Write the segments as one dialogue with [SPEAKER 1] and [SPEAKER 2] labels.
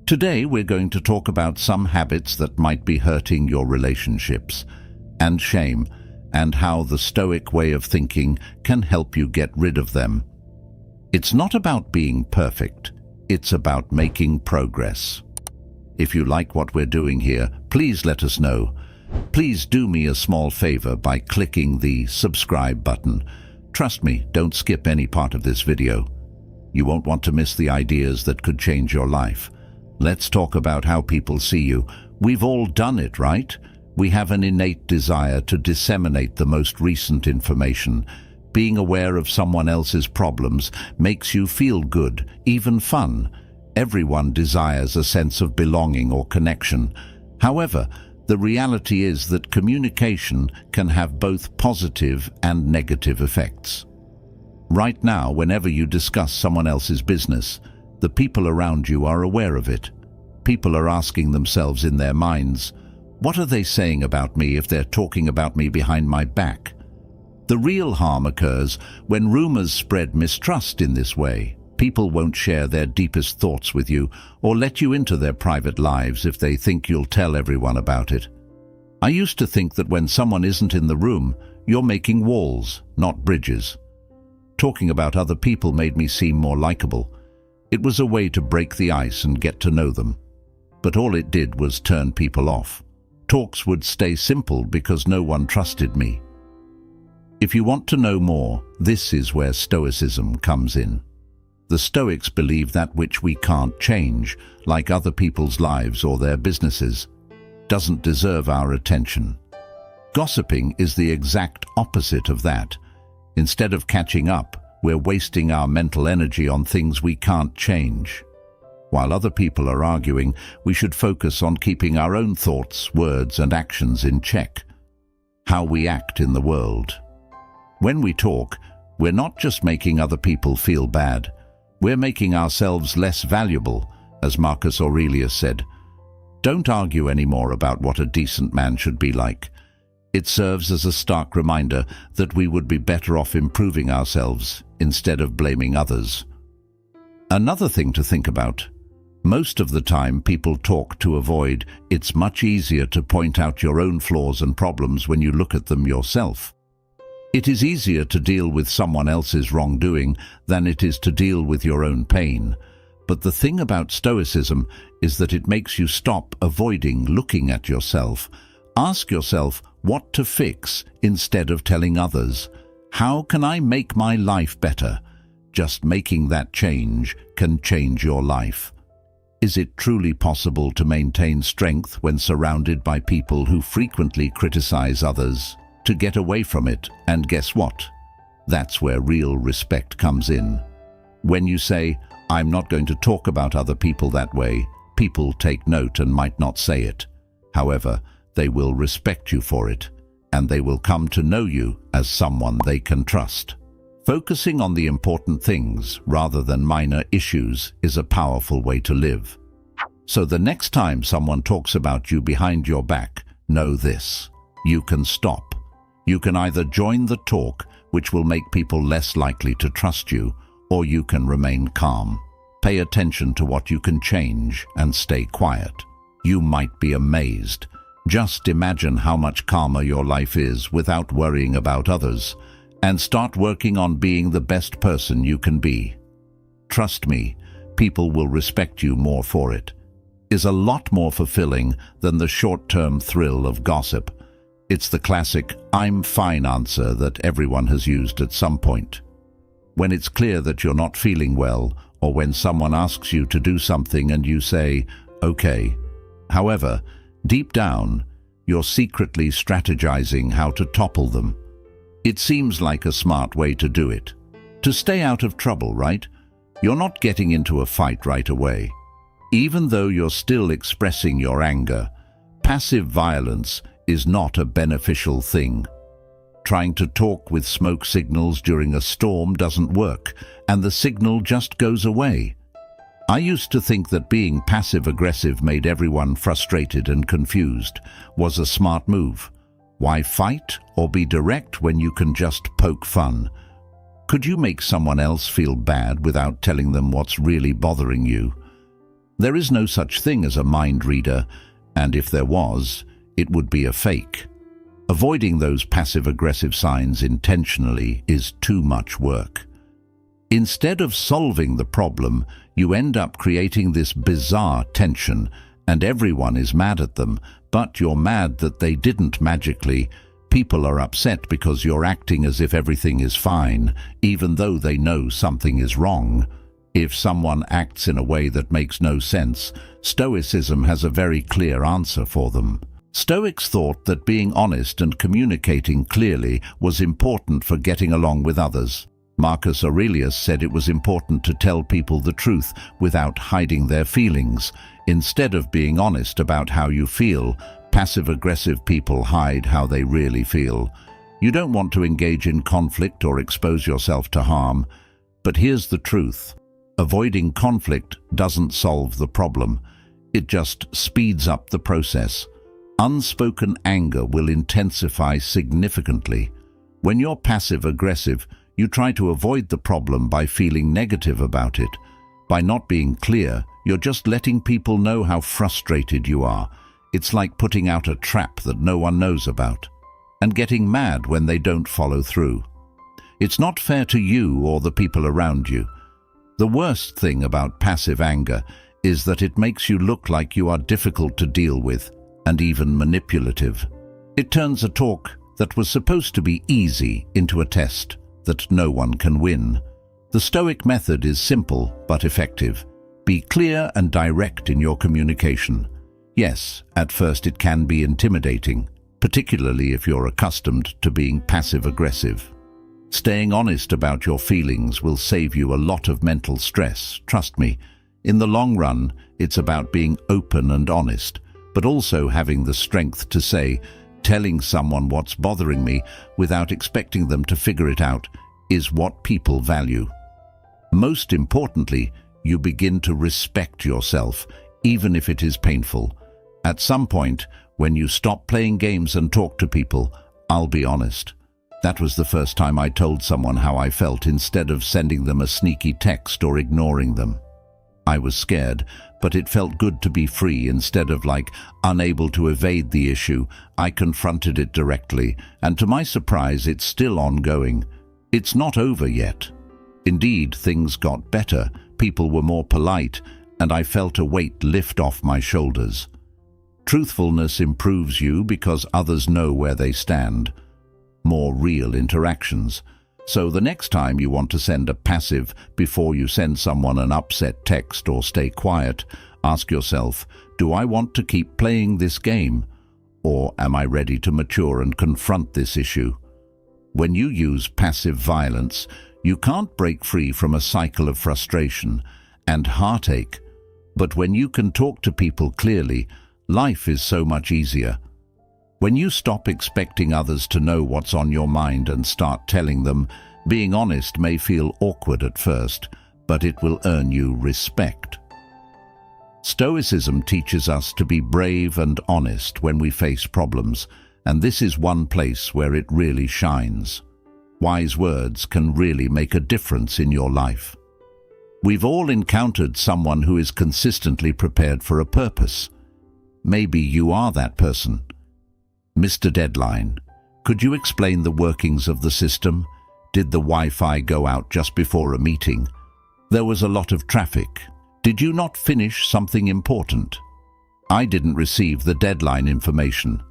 [SPEAKER 1] Today we're going to talk about some habits that might be hurting your relationships, and shame, and how the Stoic way of thinking can help you get rid of them. It's not about being perfect, it's about making progress. If you like what we're doing here, please let us know. Please do me a small favor by clicking the subscribe button. Trust me, don't skip any part of this video. You won't want to miss the ideas that could change your life. Let's talk about how people see you. We've all done it, right? We have an innate desire to disseminate the most recent information. Being aware of someone else's problems makes you feel good, even fun. Everyone desires a sense of belonging or connection. However, the reality is that communication can have both positive and negative effects. Right now, whenever you discuss someone else's business, the people around you are aware of it. People are asking themselves in their minds, what are they saying about me if they're talking about me behind my back? The real harm occurs when rumors spread mistrust in this way. People won't share their deepest thoughts with you or let you into their private lives if they think you'll tell everyone about it. I used to think that when someone isn't in the room, you're making walls, not bridges. Talking about other people made me seem more likable. It was a way to break the ice and get to know them. But all it did was turn people off. Talks would stay simple because no one trusted me. If you want to know more, this is where Stoicism comes in. The Stoics believe that which we can't change, like other people's lives or their businesses, doesn't deserve our attention. Gossiping is the exact opposite of that. Instead of catching up, we're wasting our mental energy on things we can't change. While other people are arguing, we should focus on keeping our own thoughts, words, and actions in check. How we act in the world. When we talk, we're not just making other people feel bad. We're making ourselves less valuable, as Marcus Aurelius said. Don't argue anymore about what a decent man should be like. It serves as a stark reminder that we would be better off improving ourselves instead of blaming others. Another thing to think about. Most of the time people talk to avoid. It's much easier to point out your own flaws and problems when you look at them yourself. It is easier to deal with someone else's wrongdoing than it is to deal with your own pain. But the thing about Stoicism is that it makes you stop avoiding looking at yourself. Ask yourself what to fix instead of telling others. How can I make my life better? Just making that change can change your life. Is it truly possible to maintain strength when surrounded by people who frequently criticize others? To get away from it, and guess what? That's where real respect comes in. When you say, I'm not going to talk about other people that way, people take note and might not say it. However, they will respect you for it, and they will come to know you as someone they can trust. Focusing on the important things rather than minor issues is a powerful way to live. So the next time someone talks about you behind your back, know this: you can stop. You can either join the talk, which will make people less likely to trust you, or you can remain calm. Pay attention to what you can change and stay quiet. You might be amazed. Just imagine how much calmer your life is without worrying about others, and start working on being the best person you can be. Trust me, people will respect you more for it. Is a lot more fulfilling than the short-term thrill of gossip. It's the classic "I'm fine" answer that everyone has used at some point. When it's clear that you're not feeling well, or when someone asks you to do something and you say, okay. However, deep down, you're secretly strategizing how to topple them. It seems like a smart way to do it. To stay out of trouble, right? You're not getting into a fight right away. Even though you're still expressing your anger, passive violence is not a beneficial thing. Trying to talk with smoke signals during a storm doesn't work, and the signal just goes away. I used to think that being passive-aggressive made everyone frustrated and confused was a smart move. Why fight or be direct when you can just poke fun? Could you make someone else feel bad without telling them what's really bothering you? There is no such thing as a mind reader, and if there was, it would be a fake. Avoiding those passive-aggressive signs intentionally is too much work. Instead of solving the problem, you end up creating this bizarre tension, and everyone is mad at them, but you're mad that they didn't magically. People are upset because you're acting as if everything is fine, even though they know something is wrong. If someone acts in a way that makes no sense, Stoicism has a very clear answer for them. Stoics thought that being honest and communicating clearly was important for getting along with others. Marcus Aurelius said it was important to tell people the truth without hiding their feelings. Instead of being honest about how you feel, passive-aggressive people hide how they really feel. You don't want to engage in conflict or expose yourself to harm. But here's the truth. Avoiding conflict doesn't solve the problem. It just speeds up the process. Unspoken anger will intensify significantly. When you're passive-aggressive, you try to avoid the problem by feeling negative about it. By not being clear, you're just letting people know how frustrated you are. It's like putting out a trap that no one knows about, and getting mad when they don't follow through. It's not fair to you or the people around you. The worst thing about passive anger is that it makes you look like you are difficult to deal with, and even manipulative. It turns a talk that was supposed to be easy into a test that no one can win. The Stoic method is simple but effective. Be clear and direct in your communication. Yes, at first it can be intimidating, particularly if you're accustomed to being passive-aggressive. Staying honest about your feelings will save you a lot of mental stress, trust me. In the long run, it's about being open and honest, but also having the strength to say, telling someone what's bothering me without expecting them to figure it out is what people value. Most importantly, you begin to respect yourself, even if it is painful. At some point, when you stop playing games and talk to people, I'll be honest. That was the first time I told someone how I felt instead of sending them a sneaky text or ignoring them. I was scared, but it felt good to be free. Instead of unable to evade the issue, I confronted it directly, and to my surprise, it's still ongoing. It's not over yet. Indeed, things got better, people were more polite, and I felt a weight lift off my shoulders. Truthfulness improves you because others know where they stand. More real interactions. So the next time you want to send a passive before you send someone an upset text or stay quiet, ask yourself, do I want to keep playing this game? Or am I ready to mature and confront this issue? When you use passive violence, you can't break free from a cycle of frustration and heartache. But when you can talk to people clearly, life is so much easier. When you stop expecting others to know what's on your mind and start telling them, being honest may feel awkward at first, but it will earn you respect. Stoicism teaches us to be brave and honest when we face problems, and this is one place where it really shines. Wise words can really make a difference in your life. We've all encountered someone who is consistently prepared for a purpose. Maybe you are that person. Mr. Deadline, could you explain the workings of the system? Did the Wi-Fi go out just before a meeting? There was a lot of traffic. Did you not finish something important? I didn't receive the deadline information.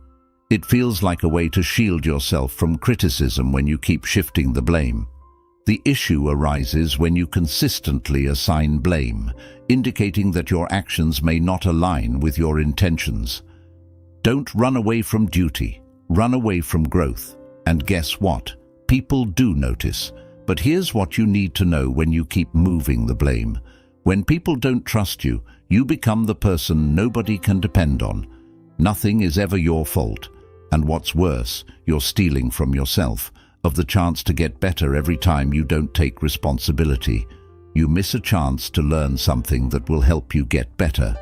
[SPEAKER 1] It feels like a way to shield yourself from criticism when you keep shifting the blame. The issue arises when you consistently assign blame, indicating that your actions may not align with your intentions. Don't run away from duty, run away from growth. And guess what? People do notice. But here's what you need to know when you keep moving the blame. When people don't trust you, you become the person nobody can depend on. Nothing is ever your fault. And what's worse, you're stealing from yourself, of the chance to get better every time you don't take responsibility. You miss a chance to learn something that will help you get better.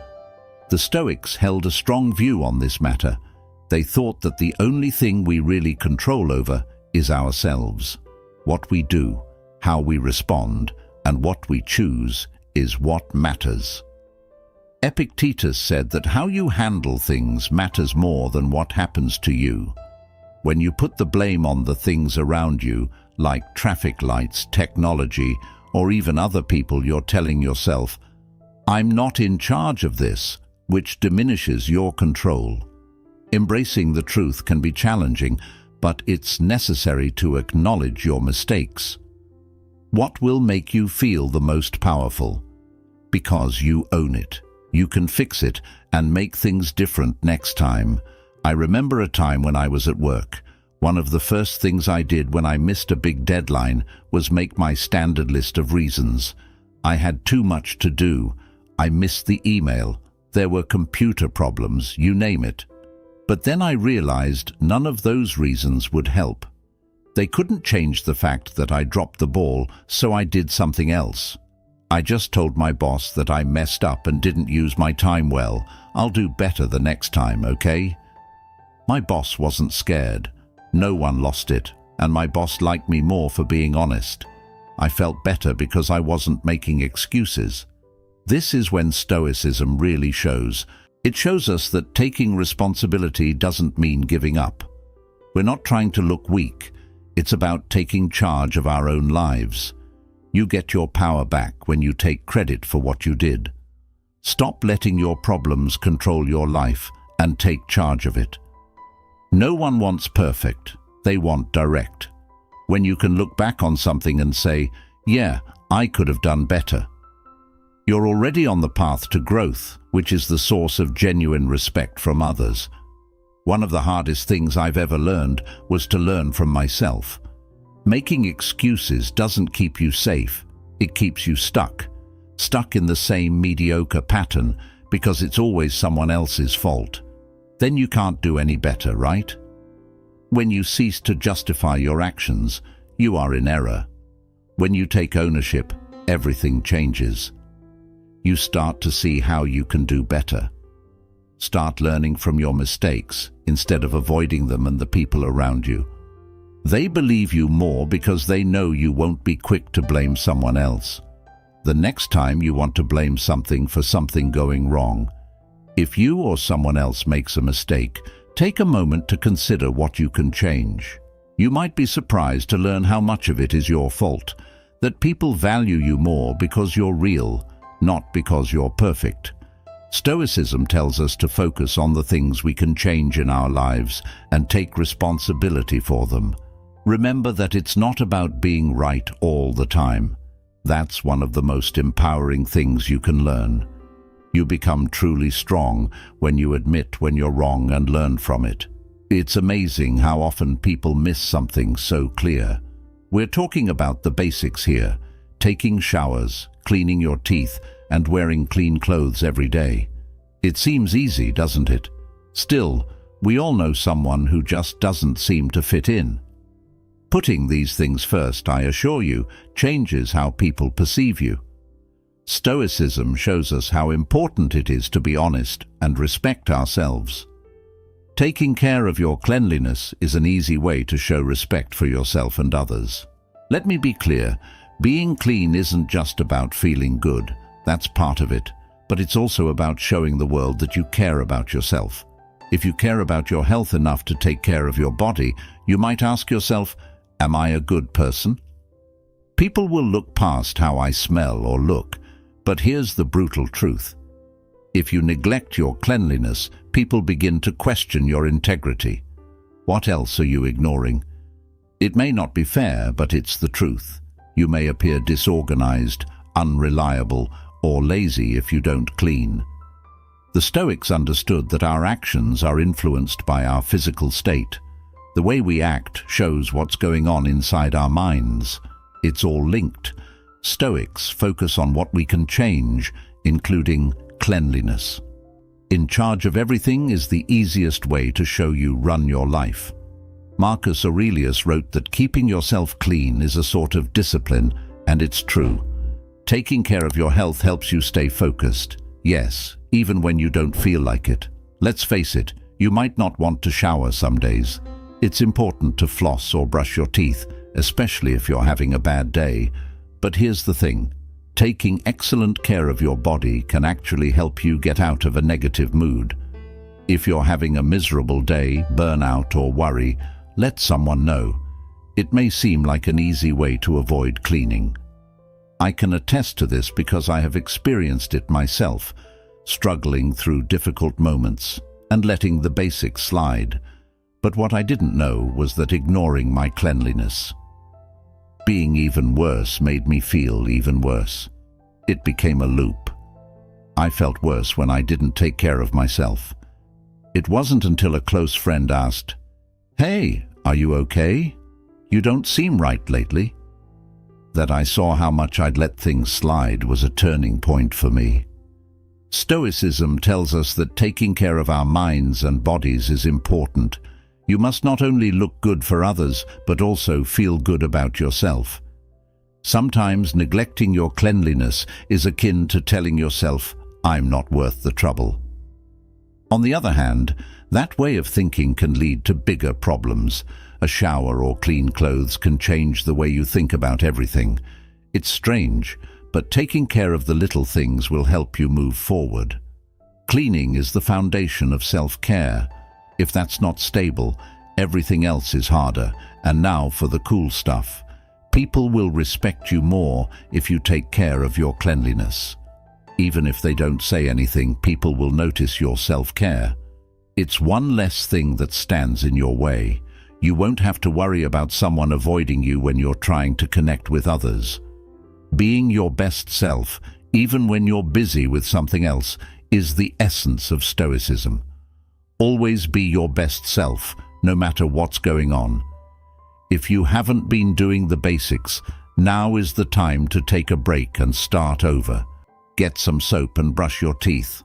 [SPEAKER 1] The Stoics held a strong view on this matter. They thought that the only thing we really control over is ourselves. What we do, how we respond, and what we choose is what matters. Epictetus said that how you handle things matters more than what happens to you. When you put the blame on the things around you, like traffic lights, technology, or even other people, you're telling yourself, "I'm not in charge of this," which diminishes your control. Embracing the truth can be challenging, but it's necessary to acknowledge your mistakes. What will make you feel the most powerful? Because you own it. You can fix it and make things different next time. I remember a time when I was at work. One of the first things I did when I missed a big deadline was make my standard list of reasons. I had too much to do. I missed the email. There were computer problems, you name it. But then I realized none of those reasons would help. They couldn't change the fact that I dropped the ball, so I did something else. I just told my boss that I messed up and didn't use my time well. I'll do better the next time, okay? My boss wasn't scared. No one lost it, and my boss liked me more for being honest. I felt better because I wasn't making excuses. This is when Stoicism really shows. It shows us that taking responsibility doesn't mean giving up. We're not trying to look weak. It's about taking charge of our own lives. You get your power back when you take credit for what you did. Stop letting your problems control your life and take charge of it. No one wants perfect. They want direct. When you can look back on something and say, "Yeah, I could have done better," you're already on the path to growth, which is the source of genuine respect from others. One of the hardest things I've ever learned was to learn from myself. Making excuses doesn't keep you safe. It keeps you stuck in the same mediocre pattern because it's always someone else's fault. Then you can't do any better, right? When you cease to justify your actions, you are in error. When you take ownership, everything changes. You start to see how you can do better. Start learning from your mistakes instead of avoiding them and the people around you. They believe you more because they know you won't be quick to blame someone else. The next time you want to blame something for something going wrong, if you or someone else makes a mistake, take a moment to consider what you can change. You might be surprised to learn how much of it is your fault, that people value you more because you're real, not because you're perfect. Stoicism tells us to focus on the things we can change in our lives and take responsibility for them. Remember that it's not about being right all the time. That's one of the most empowering things you can learn. You become truly strong when you admit when you're wrong and learn from it. It's amazing how often people miss something so clear. We're talking about the basics here: taking showers, cleaning your teeth, and wearing clean clothes every day. It seems easy, doesn't it? Still, we all know someone who just doesn't seem to fit in. Putting these things first, I assure you, changes how people perceive you. Stoicism shows us how important it is to be honest and respect ourselves. Taking care of your cleanliness is an easy way to show respect for yourself and others. Let me be clear, being clean isn't just about feeling good. That's part of it, but it's also about showing the world that you care about yourself. If you care about your health enough to take care of your body, you might ask yourself, am I a good person? People will look past how I smell or look, but here's the brutal truth. If you neglect your cleanliness, people begin to question your integrity. What else are you ignoring? It may not be fair, but it's the truth. You may appear disorganized, unreliable, or lazy if you don't clean. The Stoics understood that our actions are influenced by our physical state. The way we act shows what's going on inside our minds. It's all linked. Stoics focus on what we can change, including cleanliness. In charge of everything is the easiest way to show you run your life. Marcus Aurelius wrote that keeping yourself clean is a sort of discipline, and it's true. Taking care of your health helps you stay focused. Yes, even when you don't feel like it. Let's face it, you might not want to shower some days. It's important to floss or brush your teeth, especially if you're having a bad day. But here's the thing. Taking excellent care of your body can actually help you get out of a negative mood. If you're having a miserable day, burnout or worry, let someone know. It may seem like an easy way to avoid cleaning. I can attest to this because I have experienced it myself, struggling through difficult moments and letting the basics slide. But what I didn't know was that ignoring my cleanliness, being even worse, made me feel even worse. It became a loop. I felt worse when I didn't take care of myself. It wasn't until a close friend asked, "Hey, are you okay? You don't seem right lately," that I saw how much I'd let things slide was a turning point for me. Stoicism tells us that taking care of our minds and bodies is important. You must not only look good for others, but also feel good about yourself. Sometimes neglecting your cleanliness is akin to telling yourself, "I'm not worth the trouble." On the other hand, that way of thinking can lead to bigger problems. A shower or clean clothes can change the way you think about everything. It's strange, but taking care of the little things will help you move forward. Cleaning is the foundation of self-care. If that's not stable, everything else is harder. And now for the cool stuff. People will respect you more if you take care of your cleanliness. Even if they don't say anything, people will notice your self-care. It's one less thing that stands in your way. You won't have to worry about someone avoiding you when you're trying to connect with others. Being your best self, even when you're busy with something else, is the essence of Stoicism. Always be your best self, no matter what's going on. If you haven't been doing the basics, now is the time to take a break and start over. Get some soap and brush your teeth.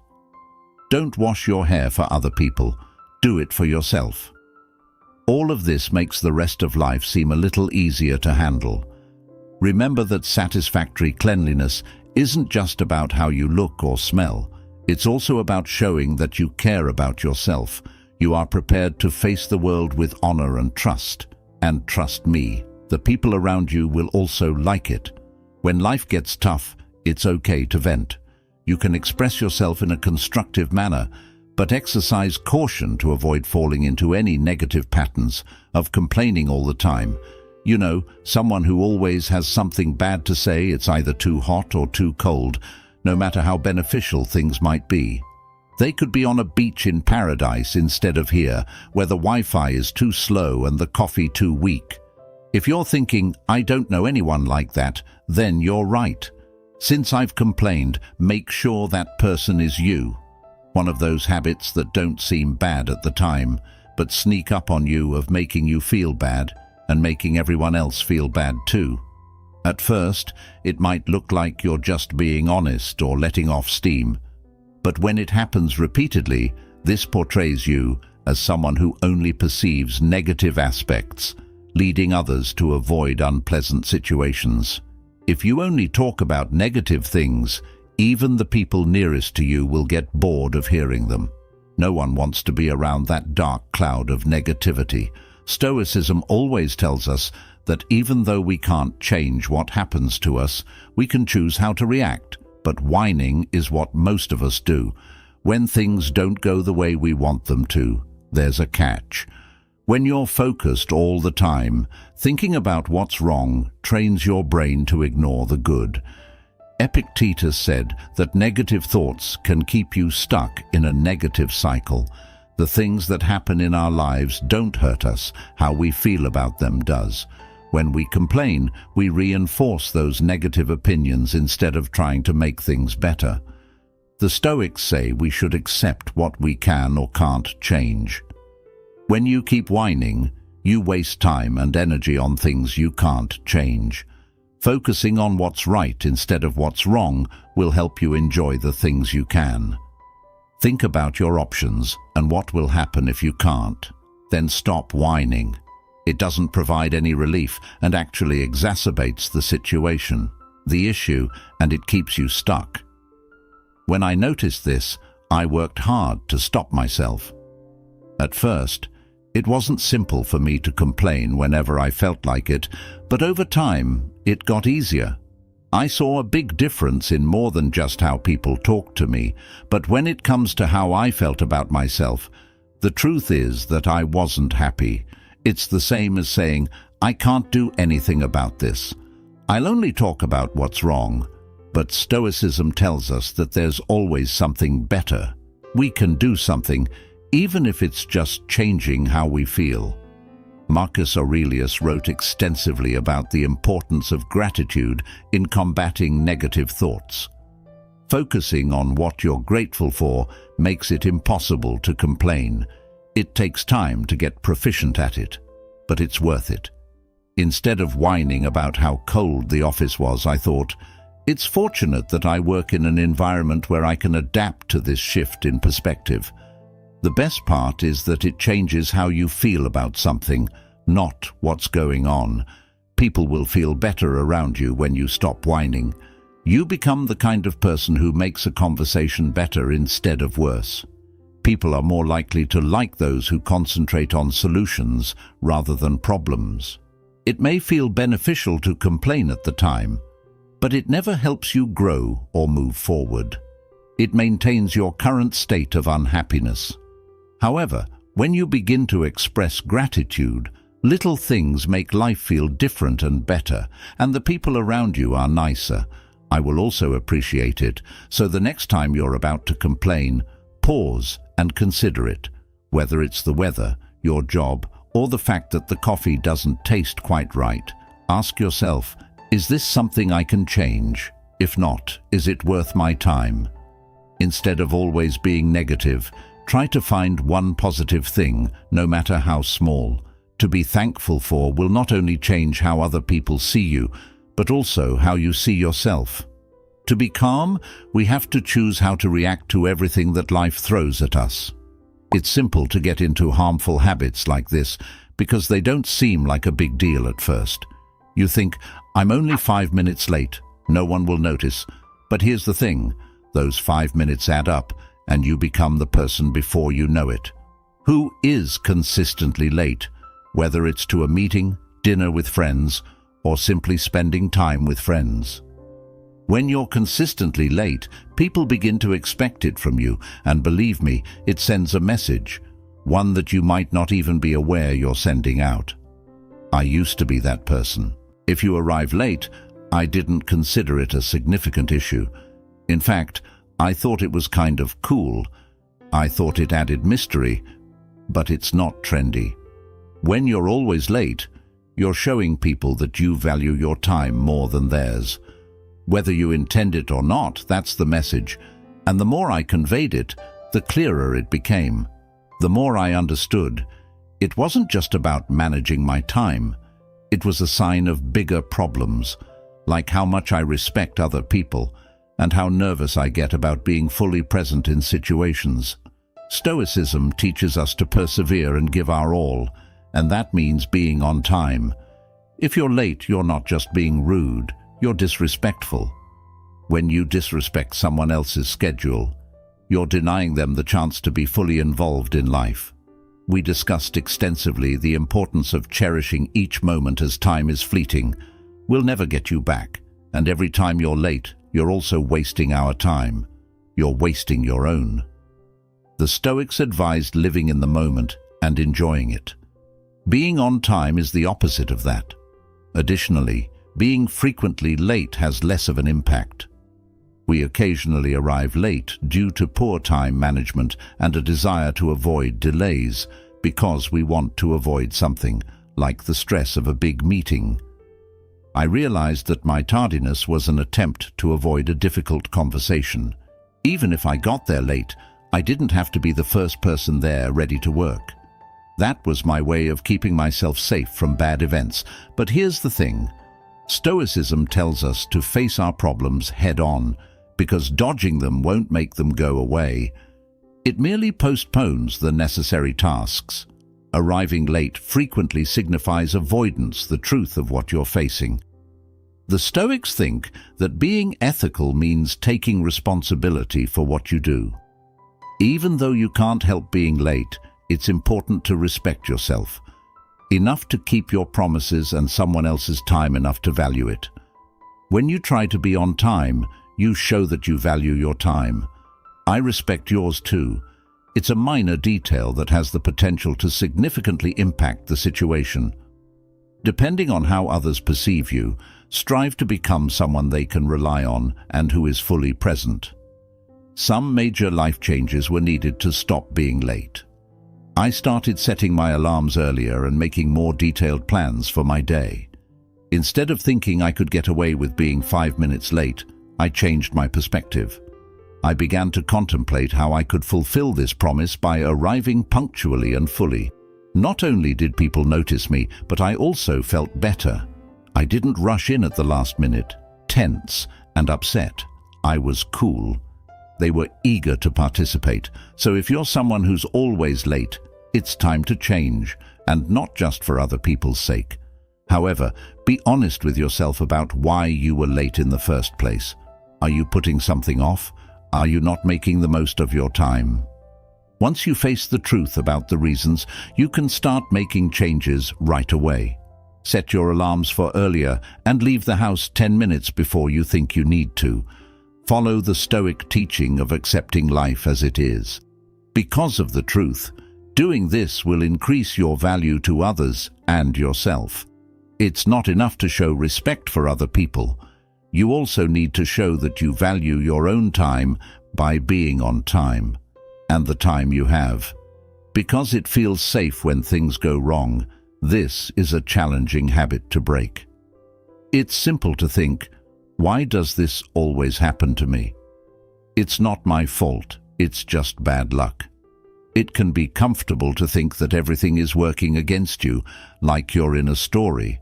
[SPEAKER 1] Don't wash your hair for other people. Do it for yourself. All of this makes the rest of life seem a little easier to handle. Remember that satisfactory cleanliness isn't just about how you look or smell. It's also about showing that you care about yourself. You are prepared to face the world with honor and trust. And trust me, the people around you will also like it. When life gets tough, it's okay to vent. You can express yourself in a constructive manner, but exercise caution to avoid falling into any negative patterns of complaining all the time. You know, someone who always has something bad to say. It's either too hot or too cold, no matter how beneficial things might be. They could be on a beach in paradise instead of here, where the Wi-Fi is too slow and the coffee too weak. If you're thinking, "I don't know anyone like that," then you're right. Since I've complained, make sure that person is you. One of those habits that don't seem bad at the time, but sneak up on you, of making you feel bad and making everyone else feel bad too. At first, it might look like you're just being honest or letting off steam. But when it happens repeatedly, this portrays you as someone who only perceives negative aspects, leading others to avoid unpleasant situations. If you only talk about negative things, even the people nearest to you will get bored of hearing them. No one wants to be around that dark cloud of negativity. Stoicism always tells us that even though we can't change what happens to us, we can choose how to react. But whining is what most of us do. When things don't go the way we want them to, there's a catch. When you're focused all the time, thinking about what's wrong trains your brain to ignore the good. Epictetus said that negative thoughts can keep you stuck in a negative cycle. The things that happen in our lives don't hurt us. How we feel about them does. When we complain, we reinforce those negative opinions instead of trying to make things better. The Stoics say we should accept what we can or can't change. When you keep whining, you waste time and energy on things you can't change. Focusing on what's right instead of what's wrong will help you enjoy the things you can. Think about your options and what will happen if you can't. Then stop whining. It doesn't provide any relief and actually exacerbates the situation, the issue, and it keeps you stuck. When I noticed this, I worked hard to stop myself. At first, it wasn't simple for me to complain whenever I felt like it, but over time, it got easier. I saw a big difference in more than just how people talked to me, but when it comes to how I felt about myself, the truth is that I wasn't happy. It's the same as saying, I can't do anything about this. I'll only talk about what's wrong. But Stoicism tells us that there's always something better. We can do something, even if it's just changing how we feel. Marcus Aurelius wrote extensively about the importance of gratitude in combating negative thoughts. Focusing on what you're grateful for makes it impossible to complain. It takes time to get proficient at it, but it's worth it. Instead of whining about how cold the office was, I thought, it's fortunate that I work in an environment where I can adapt to this shift in perspective. The best part is that it changes how you feel about something, not what's going on. People will feel better around you when you stop whining. You become the kind of person who makes a conversation better instead of worse. People are more likely to like those who concentrate on solutions rather than problems. It may feel beneficial to complain at the time, but it never helps you grow or move forward. It maintains your current state of unhappiness. However, when you begin to express gratitude, little things make life feel different and better, and the people around you are nicer. I will also appreciate it, so the next time you're about to complain, pause and consider it. Whether it's the weather, your job, or the fact that the coffee doesn't taste quite right, ask yourself, is this something I can change? If not, is it worth my time? Instead of always being negative, try to find one positive thing, no matter how small. To be thankful for will not only change how other people see you, but also how you see yourself. To be calm, we have to choose how to react to everything that life throws at us. It's simple to get into harmful habits like this because they don't seem like a big deal at first. You think, I'm only 5 minutes late, no one will notice. But here's the thing, those 5 minutes add up and you become the person before you know it. Who is consistently late, whether it's to a meeting, dinner with friends, or simply spending time with friends? When you're consistently late, people begin to expect it from you, and believe me, it sends a message, one that you might not even be aware you're sending out. I used to be that person. If you arrive late, I didn't consider it a significant issue. In fact, I thought it was kind of cool. I thought it added mystery, but it's not trendy. When you're always late, you're showing people that you value your time more than theirs. Whether you intend it or not, that's the message. And the more I conveyed it, the clearer it became. The more I understood, it wasn't just about managing my time. It was a sign of bigger problems, like how much I respect other people and how nervous I get about being fully present in situations. Stoicism teaches us to persevere and give our all, and that means being on time. If you're late, you're not just being rude, you're disrespectful. When you disrespect someone else's schedule, you're denying them the chance to be fully involved in life. We discussed extensively the importance of cherishing each moment as time is fleeting. We'll never get you back, and every time you're late, you're also wasting our time. You're wasting your own. The Stoics advised living in the moment and enjoying it. Being on time is the opposite of that. Additionally, being frequently late has less of an impact. We occasionally arrive late due to poor time management and a desire to avoid delays because we want to avoid something, like the stress of a big meeting. I realized that my tardiness was an attempt to avoid a difficult conversation. Even if I got there late, I didn't have to be the first person there ready to work. That was my way of keeping myself safe from bad events. But here's the thing. Stoicism tells us to face our problems head-on, because dodging them won't make them go away. It merely postpones the necessary tasks. Arriving late frequently signifies avoidance, the truth of what you're facing. The Stoics think that being ethical means taking responsibility for what you do. Even though you can't help being late, it's important to respect yourself. Enough to keep your promises and someone else's time enough to value it. When you try to be on time, you show that you value your time. I respect yours too. It's a minor detail that has the potential to significantly impact the situation. Depending on how others perceive you, strive to become someone they can rely on and who is fully present. Some major life changes were needed to stop being late. I started setting my alarms earlier and making more detailed plans for my day. Instead of thinking I could get away with being 5 minutes late, I changed my perspective. I began to contemplate how I could fulfill this promise by arriving punctually and fully. Not only did people notice me, but I also felt better. I didn't rush in at the last minute, tense and upset. I was cool. They were eager to participate. So if you're someone who's always late, it's time to change, and not just for other people's sake. However, be honest with yourself about why you were late in the first place. Are you putting something off? Are you not making the most of your time? Once you face the truth about the reasons, you can start making changes right away. Set your alarms for earlier and leave the house 10 minutes before you think you need to. Follow the Stoic teaching of accepting life as it is. Because of the truth, doing this will increase your value to others and yourself. It's not enough to show respect for other people. You also need to show that you value your own time by being on time, and the time you have. Because it feels safe when things go wrong, this is a challenging habit to break. It's simple to think, why does this always happen to me? It's not my fault, it's just bad luck. It can be comfortable to think that everything is working against you, like you're in a story.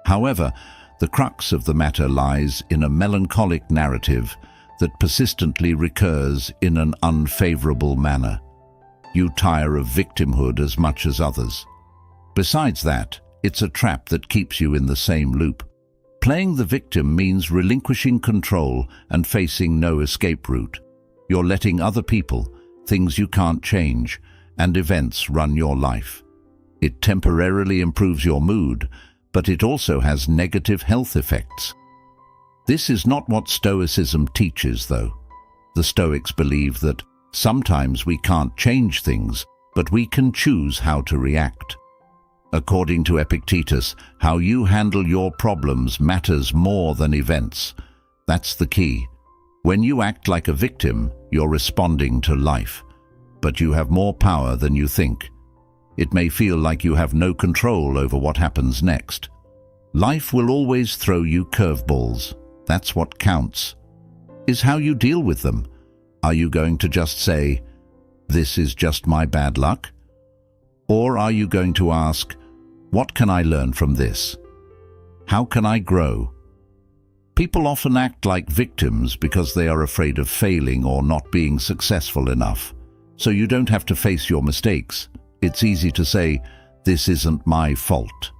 [SPEAKER 1] However, the crux of the matter lies in a melancholic narrative that persistently recurs in an unfavorable manner. You tire of victimhood as much as others. Besides that, it's a trap that keeps you in the same loop. Playing the victim means relinquishing control and facing no escape route. You're letting other people, things you can't change, and events run your life. It temporarily improves your mood, but it also has negative health effects. This is not what Stoicism teaches, though. The Stoics believe that sometimes we can't change things, but we can choose how to react. According to Epictetus, how you handle your problems matters more than events. That's the key. When you act like a victim, you're responding to life. But you have more power than you think. It may feel like you have no control over what happens next. Life will always throw you curveballs. That's what counts. Is how you deal with them. Are you going to just say, "This is just my bad luck"? Or are you going to ask, "What can I learn from this? How can I grow?" People often act like victims because they are afraid of failing or not being successful enough. So you don't have to face your mistakes. It's easy to say, "This isn't my fault."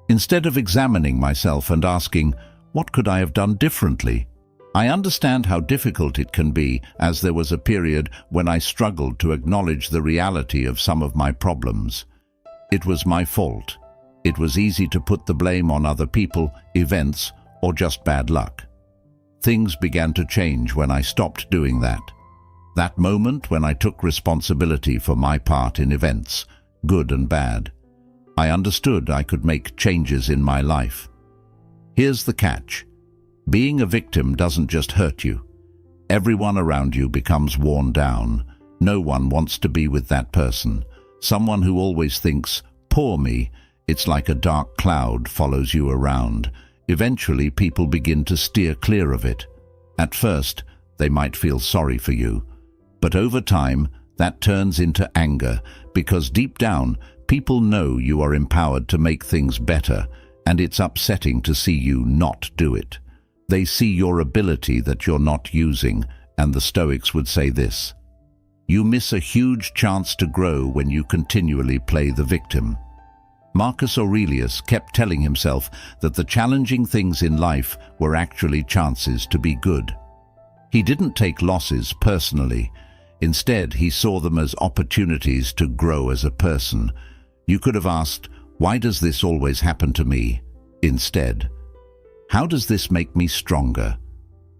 [SPEAKER 1] Instead of examining myself and asking, what could I have done differently? I understand how difficult it can be, as there was a period when I struggled to acknowledge the reality of some of my problems. It was my fault. It was easy to put the blame on other people, events, or just bad luck. Things began to change when I stopped doing that. That moment when I took responsibility for my part in events, good and bad. I understood I could make changes in my life. Here's the catch. Being a victim doesn't just hurt you. Everyone around you becomes worn down. No one wants to be with that person. Someone who always thinks, "Poor me," it's like a dark cloud follows you around. Eventually, people begin to steer clear of it. At first, they might feel sorry for you. But over time, that turns into anger, because deep down, people know you are empowered to make things better, and it's upsetting to see you not do it. They see your ability that you're not using, and the Stoics would say this: you miss a huge chance to grow when you continually play the victim. Marcus Aurelius kept telling himself that the challenging things in life were actually chances to be good. He didn't take losses personally. Instead, he saw them as opportunities to grow as a person. You could have asked, "Why does this always happen to me?" Instead, How does this make me stronger?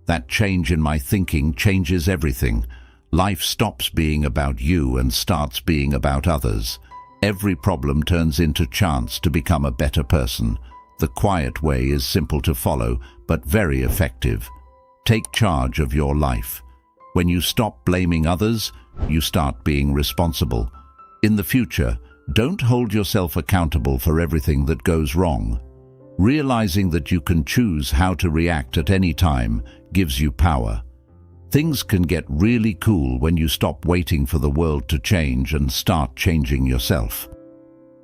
[SPEAKER 1] That change in my thinking changes everything. Life stops being about you and starts being about others. Every problem turns into chance to become a better person. The quiet way is simple to follow, but very effective. Take charge of your life. When you stop blaming others, you start being responsible. In the future, don't hold yourself accountable for everything that goes wrong. Realizing that you can choose how to react at any time gives you power. Things can get really cool when you stop waiting for the world to change and start changing yourself.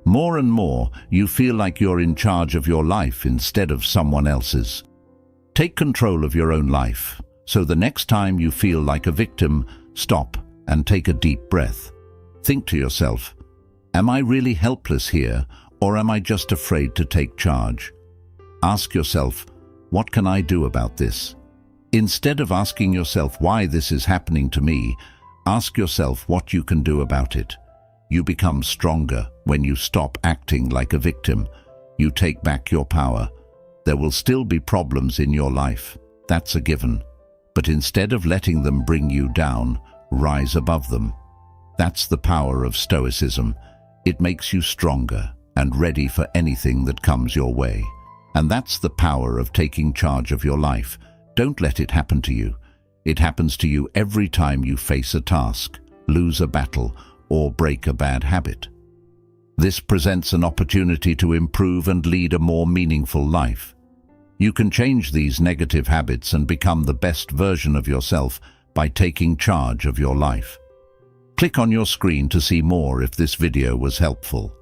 [SPEAKER 1] More and more, you feel like you're in charge of your life instead of someone else's. Take control of your own life, so the next time you feel like a victim, stop and take a deep breath. Think to yourself, am I really helpless here, or am I just afraid to take charge? Ask yourself, what can I do about this? Instead of asking yourself why this is happening to me, ask yourself what you can do about it. You become stronger when you stop acting like a victim. You take back your power. There will still be problems in your life, that's a given. But instead of letting them bring you down, rise above them. That's the power of Stoicism. It makes you stronger and ready for anything that comes your way. And that's the power of taking charge of your life. Don't let it happen to you. It happens to you every time you face a task, lose a battle, or break a bad habit. This presents an opportunity to improve and lead a more meaningful life. You can change these negative habits and become the best version of yourself by taking charge of your life. Click on your screen to see more if this video was helpful.